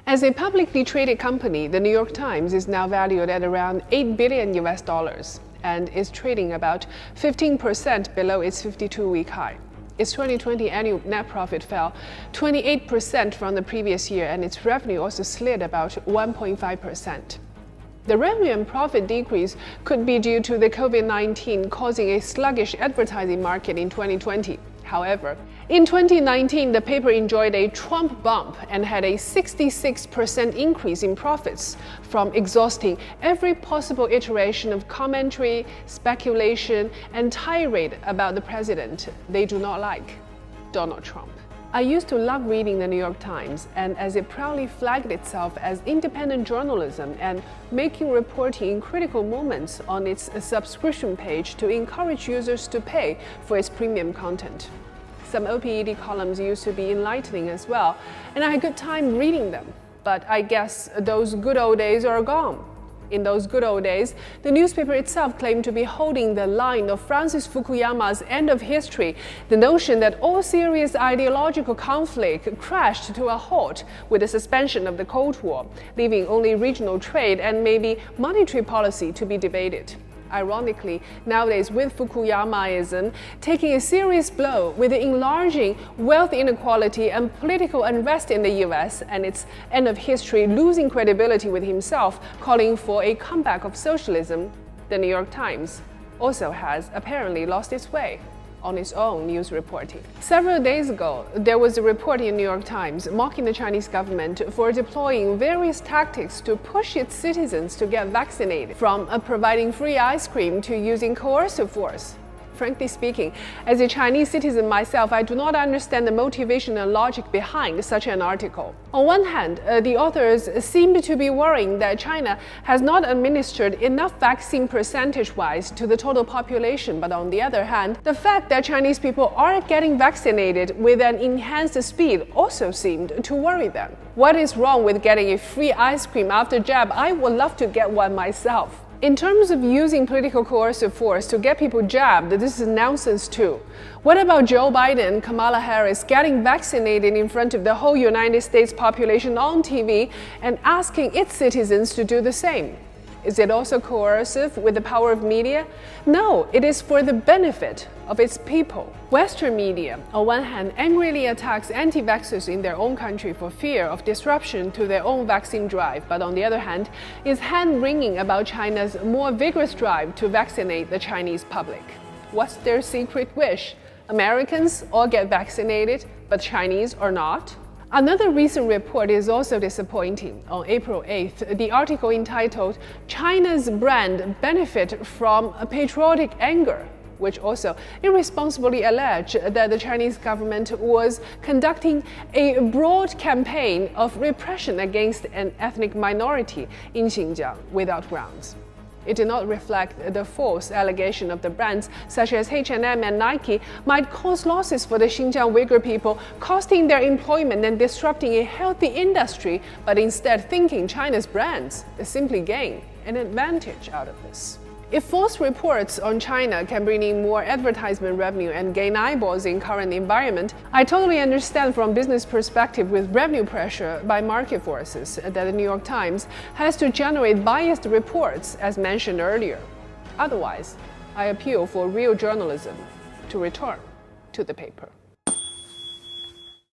As a publicly traded company, the New York Times is now valued at around $8 billion and is trading about 15% below its 52-week high. Its 2020 annual net profit fell 28% from the previous year, and its revenue also slid about 1.5%. The revenue and profit decrease could be due to the COVID-19 causing a sluggish advertising market in 2020. However, in 2019, the paper enjoyed a Trump bump and had a 66% increase in profits from exhausting every possible iteration of commentary, speculation, and tirade about the president they do not like, Donald Trump. I used to love reading the New York Times, and as it proudly flagged itself as independent journalism and making reporting in critical moments on its subscription page to encourage users to pay for its premium content. Some OPED columns used to be enlightening as well, and I had a good time reading them. But I guess those good old days are gone. In those good old days, the newspaper itself claimed to be holding the line of Francis Fukuyama's end of history, the notion that all serious ideological conflict crashed to a halt with the suspension of the Cold War, leaving only regional trade and maybe monetary policy to be debated. Ironically, nowadays with Fukuyamaism taking a serious blow with the enlarging wealth inequality and political unrest in the US and its end of history losing credibility with himself, calling for a comeback of socialism, the New York Times also has apparently lost its way on its own news reporting. Several days ago, there was a report in New York Times mocking the Chinese government for deploying various tactics to push its citizens to get vaccinated, from providing free ice cream to using coercive force. Frankly speaking, as a Chinese citizen myself, I do not understand the motivation and logic behind such an article. On one hand, the authors seemed to be worrying that China has not administered enough vaccine percentage-wise to the total population, but on the other hand, the fact that Chinese people are getting vaccinated with an enhanced speed also seemed to worry them. What is wrong with getting a free ice cream after jab? I would love to get one myself. In terms of using political coercive force to get people jabbed, this is nonsense too. What about Joe Biden and Kamala Harris getting vaccinated in front of the whole United States population on TV and asking its citizens to do the same? Is it also coercive with the power of media? No, it is for the benefit of its people. Western media, on one hand, angrily attacks anti-vaxxers in their own country for fear of disruption to their own vaccine drive, but on the other hand, is hand-wringing about China's more vigorous drive to vaccinate the Chinese public. What's their secret wish? Americans all get vaccinated, but Chinese are not? Another recent report is also disappointing. On April 8th, the article entitled "China's Brand Benefit from Patriotic Anger," which also irresponsibly alleged that the Chinese government was conducting a broad campaign of repression against an ethnic minority in Xinjiang without grounds. It did not reflect the false allegation of the brands such as H&M and Nike might cause losses for the Xinjiang Uygur people, costing their employment and disrupting a healthy industry, but instead thinking China's brands simply gain an advantage out of this. If false reports on China can bring in more advertisement revenue and gain eyeballs in current environment, I totally understand from business perspective with revenue pressure by market forces that the New York Times has to generate biased reports as mentioned earlier. Otherwise, I appeal for real journalism to return to the paper.